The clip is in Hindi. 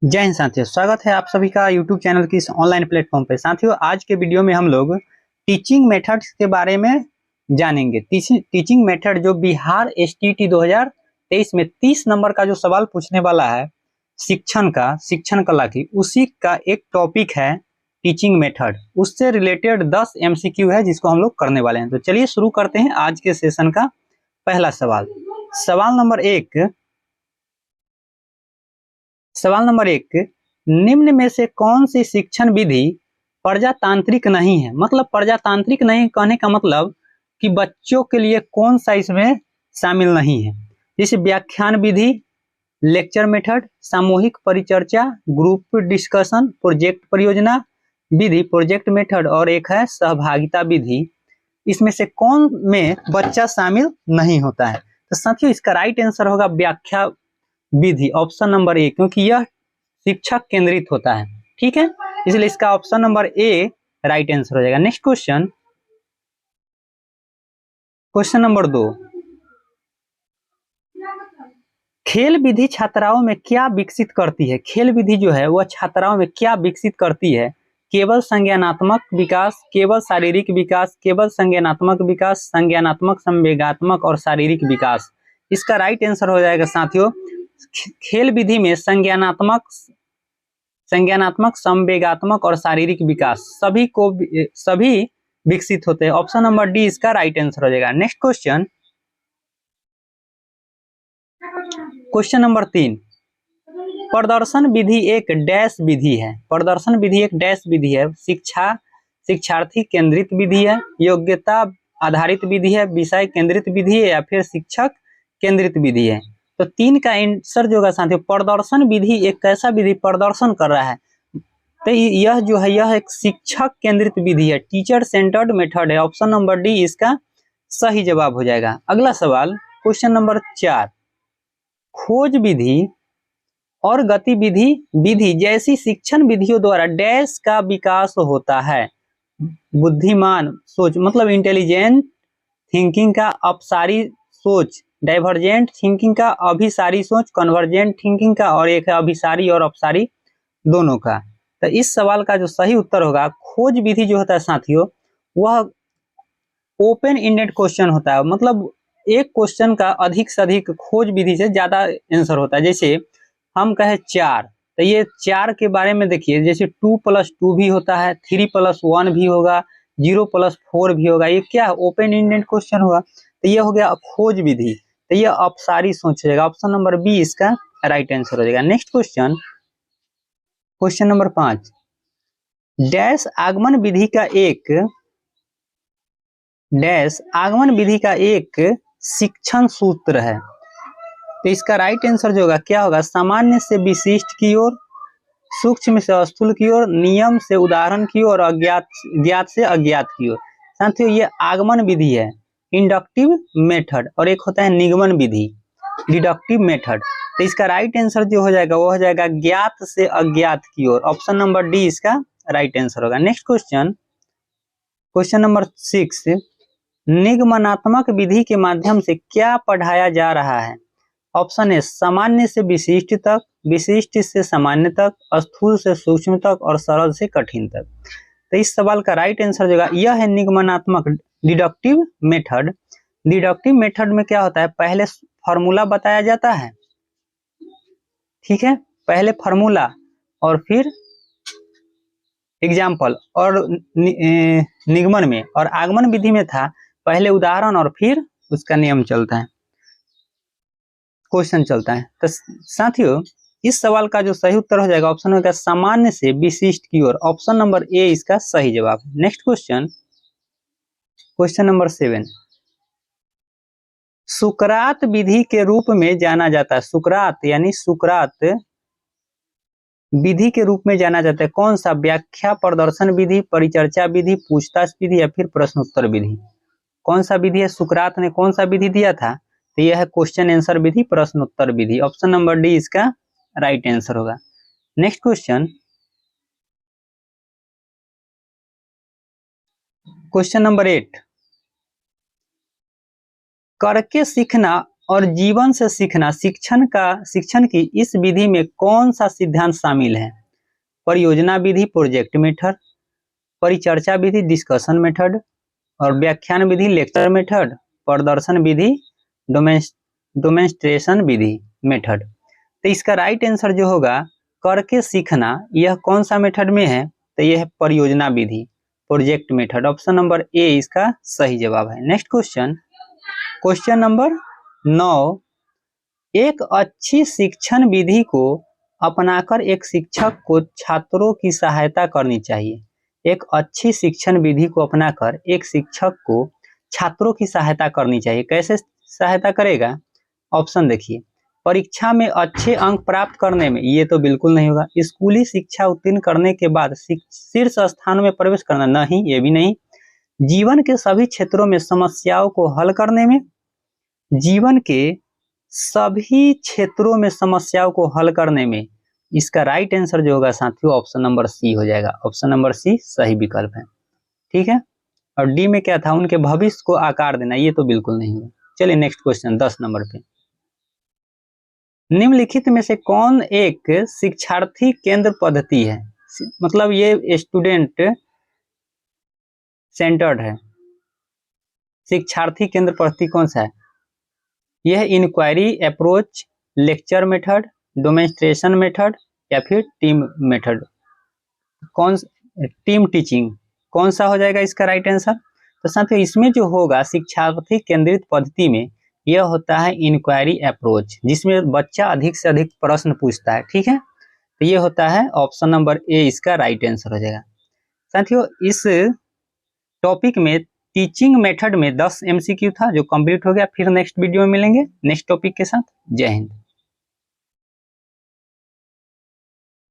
जय हिंद साथियों, स्वागत है आप सभी का यूट्यूब चैनल की इस ऑनलाइन प्लेटफॉर्म पे। साथियों, आज के वीडियो में हम लोग टीचिंग मेथड्स के बारे में जानेंगे। टीचिंग मेथड जो बिहार एसटीईटी 2023 में 30 नंबर का जो सवाल पूछने वाला है शिक्षण कला की, उसी का एक टॉपिक है टीचिंग मेथड। उससे रिलेटेड 10 एमसीक्यू है जिसको हम लोग करने वाले हैं। तो चलिए शुरू करते हैं आज के सेशन का पहला सवाल। सवाल नंबर एक, निम्न में से कौन सी शिक्षण विधि प्रजातांत्रिक नहीं है। मतलब प्रजातांत्रिक नहीं कहने का मतलब कि बच्चों के लिए कौन सा इसमें शामिल नहीं है। जैसे व्याख्यान विधि, लेक्चर मेथड, सामूहिक परिचर्चा, ग्रुप डिस्कशन, प्रोजेक्ट परियोजना विधि, प्रोजेक्ट मेथड, और एक है सहभागिता विधि। इसमें से कौन में बच्चा शामिल नहीं होता है? तो साथियों, इसका राइट आंसर होगा व्याख्या विधि, ऑप्शन नंबर ए, क्योंकि यह शिक्षक केंद्रित होता है। ठीक है, इसलिए इसका ऑप्शन नंबर ए राइट आंसर हो जाएगा। नेक्स्ट क्वेश्चन, क्वेश्चन नंबर 2, खेल विधि छात्राओं में क्या विकसित करती है। खेल विधि जो है वह छात्राओं में क्या विकसित करती है? केवल संज्ञानात्मक विकास, केवल शारीरिक विकास, केवल संज्ञानात्मक विकास, संज्ञानात्मक, संवेगात्मक और शारीरिक विकास। इसका राइट आंसर हो जाएगा साथियों, खेल विधि में संज्ञानात्मक, संवेगात्मक और शारीरिक विकास सभी विकसित होते हैं। ऑप्शन नंबर डी इसका राइट आंसर हो जाएगा। नेक्स्ट क्वेश्चन, क्वेश्चन नंबर 3, प्रदर्शन विधि एक डैश विधि है। प्रदर्शन विधि एक डैश विधि है। शिक्षार्थी केंद्रित विधि है, योग्यता आधारित विधि है, विषय केंद्रित विधि है, या फिर शिक्षक केंद्रित विधि है। तो 3 का आंसर जो होगा साथियों, प्रदर्शन विधि एक कैसा विधि प्रदर्शन कर रहा है, तो यह जो है यह एक शिक्षक केंद्रित विधि है, टीचर सेंटर्ड मेथड है। ऑप्शन नंबर डी इसका सही जवाब हो जाएगा। अगला सवाल, क्वेश्चन नंबर 4, खोज विधि और गतिविधि विधि जैसी शिक्षण विधियों द्वारा डैश का विकास होता है। बुद्धिमान सोच मतलब इंटेलिजेंट थिंकिंग का अपसारी सोच, डाइवर्जेंट थिंकिंग का अभिसारी सोच, कन्वर्जेंट थिंकिंग का, और एक है अभिसारी और अपसारी दोनों का। तो इस सवाल का जो सही उत्तर होगा, खोज विधि जो होता है साथियों, वह ओपन इंडेड क्वेश्चन होता है। मतलब एक क्वेश्चन का अधिक से अधिक खोज विधि से ज्यादा आंसर होता है। जैसे हम कहे 4, तो ये 4 के बारे में देखिए, जैसे 2+2 भी होता है, 3+1 भी होगा, 0+4 भी होगा। ये क्या है? ओपन इंडेड क्वेश्चन होगा। तो ये हो गया खोज विधि, तो ये अपसारी सोच रहेगा। ऑप्शन नंबर बी इसका राइट आंसर हो जाएगा। Next question, question number 5, dash आगमन विधि का एक शिक्षण सूत्र है। तो इसका राइट आंसर जो होगा क्या होगा? सामान्य से विशिष्ट की ओर, सूक्ष्म से स्थूल की ओर, नियम से उदाहरण की ओर, और ज्ञात से अज्ञात की ओर। साथियों, ये आगमन विधि है, इंडक्टिव मेथड, और एक होता है निगमन विधि, डिडक्टिव मेथड। तो इसका राइट आंसर जो हो जाएगा वो हो जाएगा ज्ञात से अज्ञात की ओर। ऑप्शन नंबर डी इसका राइट आंसर होगा। नेक्स्ट क्वेश्चन, क्वेश्चन नंबर 6, निगमनात्मक विधि के माध्यम से क्या पढ़ाया जा रहा है? ऑप्शन ए सामान्य से विशिष्ट तक, विशिष्ट से सामान्य तक, स्थूल से सूक्ष्म तक, और सरल से कठिन तक। तो इस सवाल का राइट आंसर जो है यह है निगमनात्मक डिडक्टिव मेथड। डिडक्टिव मेथड में क्या होता है? पहले फॉर्मूला बताया जाता है, ठीक है, पहले फॉर्मूला और फिर एग्जाम्पल, और निगमन में और आगमन विधि में था पहले उदाहरण और फिर उसका नियम चलता है, क्वेश्चन चलता है। तो साथियों, इस सवाल का जो सही उत्तर हो जाएगा ऑप्शन होगा सामान्य से विशिष्ट की ओर। ऑप्शन नंबर ए इसका सही जवाब है। नेक्स्ट क्वेश्चन, क्वेश्चन नंबर 7, सुकरात विधि के रूप में जाना जाता है। सुकरात यानी सुकरात विधि के रूप में जाना जाता है कौन सा? व्याख्या प्रदर्शन विधि, परिचर्चा विधि, पूछताछ विधि, या फिर प्रश्नोत्तर विधि। कौन सा विधि है? सुकरात ने कौन सा विधि दिया था? तो यह है क्वेश्चन आंसर विधि, प्रश्नोत्तर विधि। ऑप्शन नंबर डी इसका राइट आंसर होगा। नेक्स्ट क्वेश्चन, क्वेश्चन नंबर 8, करके सीखना और जीवन से सीखना शिक्षण की इस विधि में कौन सा सिद्धांत शामिल है? परियोजना विधि प्रोजेक्ट मेथड, परिचर्चा विधि डिस्कशन मेथड और व्याख्यान विधि लेक्चर मेथड, प्रदर्शन विधि डेमोन्स्ट्रेशन विधि मेथड। तो इसका राइट आंसर जो होगा करके सीखना, यह कौन सा मेथड में है? तो यह है परियोजना विधि project method. Option number A इसका सही जवाब है। नेक्स्ट क्वेश्चन नंबर 9, एक अच्छी शिक्षण विधि को अपनाकर एक शिक्षक को छात्रों की सहायता करनी चाहिए। एक अच्छी शिक्षण विधि को अपनाकर एक शिक्षक को छात्रों की सहायता करनी चाहिए। कैसे सहायता करेगा? ऑप्शन देखिए, परीक्षा में अच्छे अंक प्राप्त करने में, ये तो बिल्कुल नहीं होगा। स्कूली शिक्षा उत्तीर्ण करने के बाद शीर्ष स्थान में प्रवेश करना, नहीं, ये भी नहीं। जीवन के सभी क्षेत्रों में समस्याओं को हल करने में, जीवन के सभी क्षेत्रों में समस्याओं को हल करने में, इसका राइट आंसर जो होगा साथियों ऑप्शन नंबर सी हो जाएगा। ऑप्शन नंबर सी सही विकल्प है। ठीक है, और डी में क्या था? उनके भविष्य को आकार देना, ये तो बिल्कुल नहीं होगा। चलिए नेक्स्ट क्वेश्चन 10 नंबर पे, निम्नलिखित में से कौन एक शिक्षार्थी केंद्र पद्धति है? मतलब ये स्टूडेंट सेंटर्ड है। शिक्षार्थी केंद्र पद्धति कौन सा है? यह inquiry approach, lecture method, demonstration method या फिर टीम मेथड? टीम टीचिंग कौन सा हो जाएगा इसका राइट आंसर? तो साथियों इसमें जो होगा शिक्षार्थी केंद्रित पद्धति में, यह होता है इंक्वायरी अप्रोच, जिसमें बच्चा अधिक से अधिक प्रश्न पूछता है। ठीक है, तो ये होता है ऑप्शन नंबर ए इसका राइट आंसर हो जाएगा। साथियों इस टॉपिक में टीचिंग मेथड में 10 MCQ था जो कंप्लीट हो गया। फिर नेक्स्ट वीडियो में मिलेंगे नेक्स्ट टॉपिक के साथ। जय हिंद।